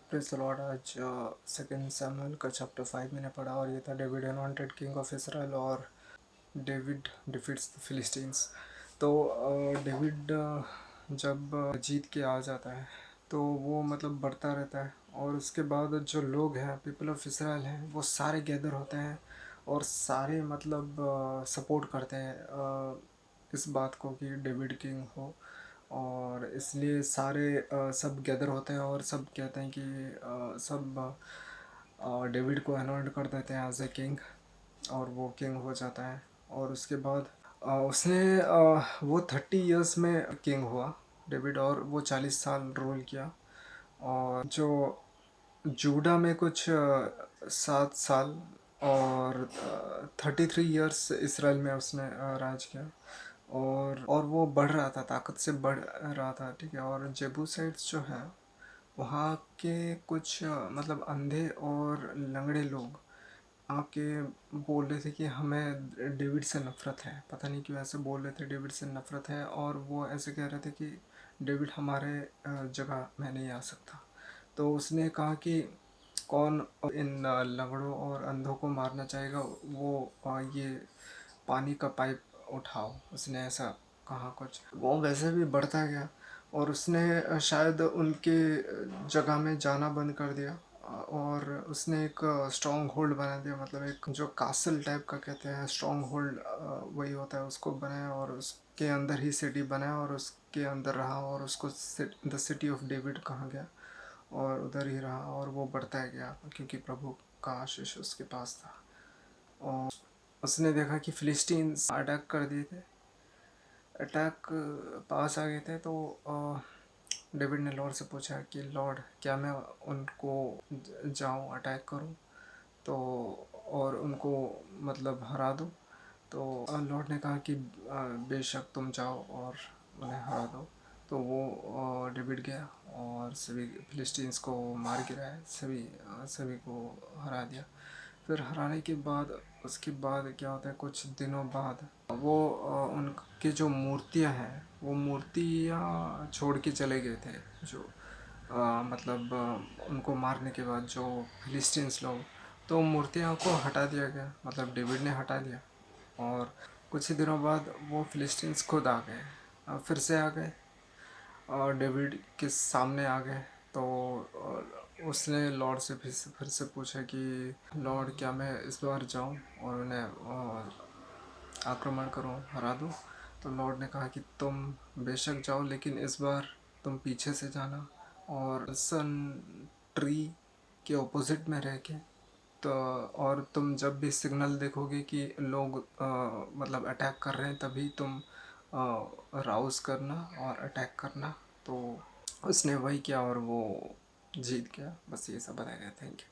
Praise the Lord. आज second Samuel का chapter 5 मैंने पढ़ा और ये था David anointed king of Israel और डेविड डिफीट्स द फिलिस्टीन्स। तो डेविड जब जीत के आ जाता है तो वो मतलब बढ़ता रहता है और उसके बाद जो लोग हैं, पीपल ऑफ इसराइल हैं, वो सारे गैदर होते हैं और सारे मतलब सपोर्ट करते हैं इस बात को कि डेविड किंग हो। और इसलिए सारे सब गैदर होते हैं और सब कहते हैं कि सब डेविड को अनॉइंट कर देते हैं एज ए किंग और वो किंग हो जाता है। और उसके बाद उसने वो 30 इयर्स में किंग हुआ डेविड, और वो 40 साल रूल किया। और जो जूडा में कुछ 7 साल और 33 इयर्स इसराइल में उसने राज किया। और वो बढ़ रहा था, ताकत से बढ़ रहा था, ठीक है। और जेबूसाइट्स जो है वहाँ के कुछ मतलब अंधे और लंगड़े लोग आके बोल रहे थे कि हमें डेविड से नफ़रत है। पता नहीं क्यों ऐसे बोल रहे थे, डेविड से नफ़रत है। और वो ऐसे कह रहे थे कि डेविड हमारे जगह में नहीं आ सकता। तो उसने कहा कि कौन इन लंगड़ों और अंधों को मारना चाहेगा, वो ये पानी का पाइप उठाओ। उसने ऐसा कहा कुछ। वो वैसे भी बढ़ता गया और उसने शायद उनके जगह में जाना बंद कर दिया। और उसने एक स्ट्रॉन्ग होल्ड बना दिया, मतलब एक जो कासल टाइप का कहते हैं स्ट्रॉन्ग होल्ड, वही होता है, उसको बनाया और उसके अंदर ही सिटी बनाया और उसके अंदर रहा और उसको द सिटी ऑफ डेविड कहा गया और उधर ही रहा। और वो बढ़ता गया क्योंकि प्रभु का आशीष उसके पास था। और उसने देखा कि फिलिस्टीन्स अटैक कर दिए थे, अटैक पास आ गए थे। तो डेविड ने लॉर्ड से पूछा कि लॉर्ड, क्या मैं उनको जाऊं अटैक करूं तो और उनको मतलब हरा दूं? तो लॉर्ड ने कहा कि बेशक तुम जाओ और उन्हें हरा दो। तो वो डेविड गया और सभी फिलिस्टीन्स को मार गिराया, सभी को हरा दिया। फिर हराने के बाद उसके बाद क्या होता है, कुछ दिनों बाद वो उनकी जो मूर्तियां हैं वो मूर्तियां छोड़ के चले गए थे। जो मतलब उनको मारने के बाद जो फिलिस्टीन्स लोग, तो मूर्तियों को हटा दिया गया, मतलब डेविड ने हटा दिया। और कुछ ही दिनों बाद वो फिलिस्टीन्स खुद आ गए, फिर से आ गए और डेविड के सामने आ गए। तो उसने लॉर्ड से फिर से पूछा कि लॉर्ड, क्या मैं इस बार जाऊं और उन्हें आक्रमण करूं, हरा दूं? तो लॉर्ड ने कहा कि तुम बेशक जाओ, लेकिन इस बार तुम पीछे से जाना और सन ट्री के ऑपोजिट में रह के। तो और तुम जब भी सिग्नल देखोगे कि लोग मतलब अटैक कर रहे हैं, तभी तुम राउज करना और अटैक करना। तो उसने वही किया और वो जीत गया। बस ये सब बताया गया। Thank you.